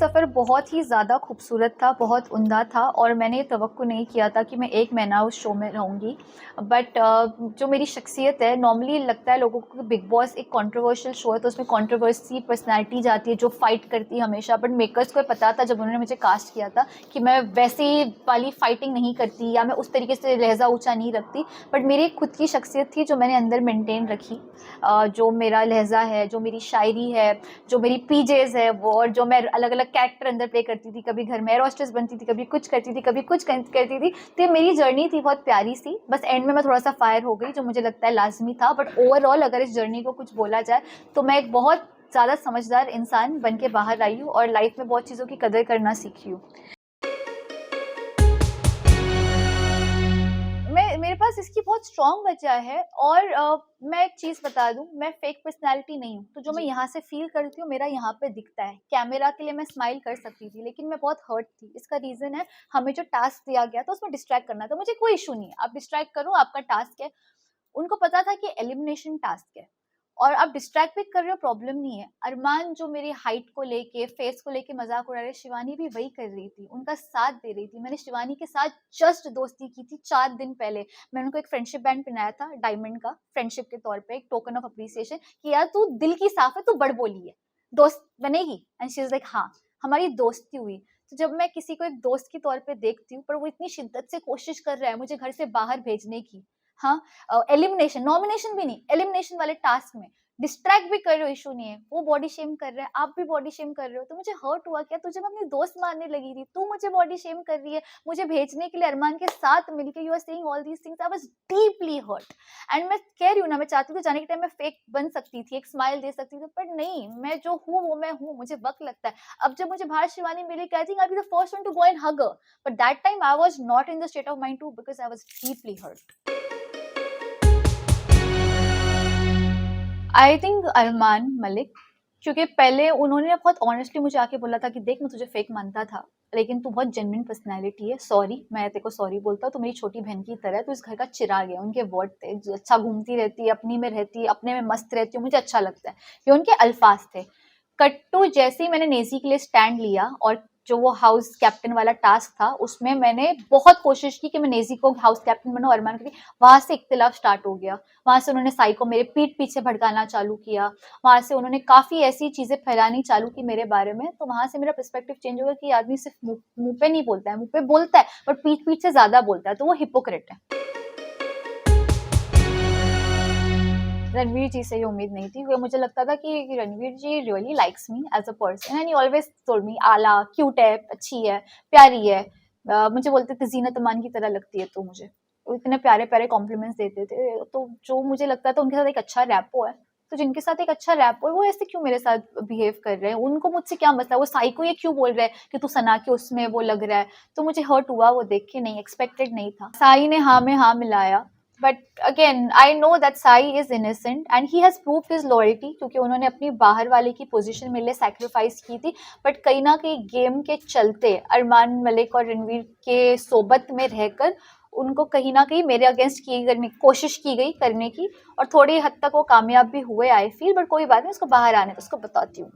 सफ़र बहुत ही ज़्यादा खूबसूरत था, बहुत उम्दा था और मैंने ये तवक्को नहीं किया था कि मैं 1 महीना उस शो में रहूँगी। बट जो मेरी शख्सियत है, नॉर्मली लगता है लोगों को कि बिग बॉस एक कंट्रोवर्शियल शो है, तो उसमें कंट्रोवर्सी पर्सनैलिटी जाती है जो फ़ाइट करती है हमेशा। बट मेकर्स को पता था जब उन्होंने मुझे कास्ट किया था कि मैं वैसी वाली फ़ाइटिंग नहीं करती या मैं उस तरीके से लहज़ा ऊँचा नहीं रखती। बट मेरी एक खुद की शख्सियत थी जो मैंने अंदर मेंटेन रखी। जो मेरा लहज़ा है, जो मेरी शायरी है, जो मेरी पीजेज़ है वो, और जो मैं अलग-अलग कैरेक्टर अंदर प्ले करती थी, कभी घर में एयर होस्टेस बनती थी, कभी कुछ करती थी, कभी कुछ करती थी। तो ये मेरी जर्नी थी बहुत प्यारी-सी। बस एंड में मैं थोड़ा-सा फायर हो गई, जो मुझे लगता है लाज़मी था। बट ओवरऑल अगर इस जर्नी को कुछ बोला जाए, तो मैं एक बहुत ज़्यादा समझदार इंसान बन के बाहर आई हूँ और लाइफ़ में बहुत चीज़ों की कदर करना सीखी हूँ। मेरे पास इसकी बहुत स्ट्रॉन्ग वजह है और मैं एक चीज़ बता दूँ, मैं फेक पर्सनैलिटी नहीं हूँ। तो जो मैं जी। यहाँ से फ़ील करती हूँ, मेरा यहाँ पे दिखता है। कैमरा के लिए मैं स्माइल कर सकती थी, लेकिन मैं बहुत हर्ट थी। इसका रीज़न है, हमें जो टास्क दिया गया था, उसमें डिस्ट्रैक्ट करना था। मुझे कोई इश्यू नहीं है, आप डिस्ट्रैक्ट करो, आपका टास्क है। उनको पता था कि एलिमिनेशन टास्क है और आप डिस्ट्रैक्ट भी कर रहे हो, प्रॉब्लम नहीं है। अरमान जो मेरी हाइट को लेके, फेस को लेके मज़ाक उड़ा रहे, शिवानी भी वही कर रही थी, उनका साथ दे रही थी। मैंने शिवानी के साथ जस्ट दोस्ती की थी 4 दिन पहले। मैंने उनको एक फ्रेंडशिप बैंड पहनाया था डायमंड का, फ्रेंडशिप के तौर पे, एक टोकन ऑफ एप्रिसिएशन कि यार तू दिल की साफ़ है, तू बड़ बोली है, दोस्त बनेगी। एंड शी इज़ लाइक हाँ, हमारी दोस्ती हुई। तो जब मैं किसी को एक दोस्त के तौर पे देखती हूँ, पर वो इतनी शिद्दत से कोशिश कर रहा है मुझे घर से बाहर भेजने की, हाँ, एलिमिनेशन, नॉमिनेशन भी नहीं, एलिमिनेशन वाले टास्क में डिस्ट्रैक्ट भी कर रहे हो, इशू नहीं है। वो बॉडी शेम कर रहा है, आप भी बॉडी शेम कर रहे हो, तो मुझे हर्ट हुआ। क्या तुझे मैं अपनी दोस्त मानने लगी थी, तू मुझे बॉडी शेम कर रही है, मुझे भेजने के लिए अरमान के साथ मिलके you are saying all these things. I was deeply hurt and मैं कह रही हूँ ना, मैं चाहती थी जाने के टाइम मैं फेक बन सकती थी, एक स्माइल दे सकती थी, पर नहीं, मैं जो हूँ वो मैं हूँ, मुझे वक्त लगता है। अब जब मुझे बाहर शिवानी मिली, I think I be the first one to go and hug her, but that time I was not in the state of mind to, because I was deeply hurt. I think Armaan Malik, क्योंकि पहले उन्होंने बहुत honestly मुझे आके बोला था कि देख, मैं तुझे फेक मानता था, लेकिन तू बहुत जेन्युइन पर्सनैलिटी है, सॉरी, मैं तेरे को सॉरी बोलता हूँ, तू मेरी छोटी बहन की तरह है, तू इस घर का चिराग है। उनके वर्ड थे, जो अच्छा घूमती रहती है, अपनी में रहती है, अपने में मस्त रहती है, मुझे अच्छा लगता है, ये उनके अल्फाज थे। कट्टू जैसे ही मैंने नेज़ी के लिए स्टैंड लिया और जो वो हाउस कैप्टन वाला टास्क था, उसमें मैंने बहुत कोशिश की कि मैं नेज़ी को हाउस कैप्टन बनाऊँ, अरमान को, वहाँ से इख्तिलाफ स्टार्ट हो गया। वहाँ से उन्होंने साई को मेरे पीठ पीछे भड़काना चालू किया, वहाँ से उन्होंने काफ़ी ऐसी चीज़ें फैलानी चालू की मेरे बारे में, तो वहाँ से मेरा पर्सपेक्टिव चेंज हो गया कि आदमी सिर्फ मुँह पे नहीं बोलता है, मुँह पे बोलता है, बट पीठ-पीठ से ज़्यादा बोलता है, तो वो हिपोक्रेट है। रणवीर जी से ये उम्मीद नहीं थी, क्योंकि मुझे लगता था कि Ranveer ji really likes me as a person and he always told me आला, क्यूट है, अच्छी है, प्यारी है। मुझे बोलते थे ज़ीनत अमान की तरह लगती है तू मुझे। वो इतने प्यारे-प्यारे कॉम्प्लीमेंट्स देते थे, तो जो मुझे लगता था उनके साथ एक अच्छा रैपो है। तो जिनके साथ एक अच्छा रैपो है, वो ऐसे क्यों मेरे साथ बिहेव कर रहे हैं? उनको मुझसे क्या मसला है? वो साई को ये क्यों बोल रहा है कि तू सना के उसमें वो लग रहा है? तो मुझे हर्ट हुआ वो देख के, नहीं एक्सपेक्टेड नहीं था। साई ने हाँ में हाँ मिलाया, but again I know that Sai is innocent and he has proved his loyalty, क्योंकि उन्होंने अपनी बाहर वाले की पोजीशन मेरे लिए सैक्रिफाइस की थी। बट कहीं ना कहीं गेम के चलते अरमान मलिक और रणवीर के सोबत में रहकर उनको कहीं ना कहीं मेरे अगेंस्ट कोशिश की गई करने की, और थोड़ी हद तक वो कामयाब भी हुए आई फील। बट कोई बात नहीं, उसको बाहर आने तो उसको बताती हूँ।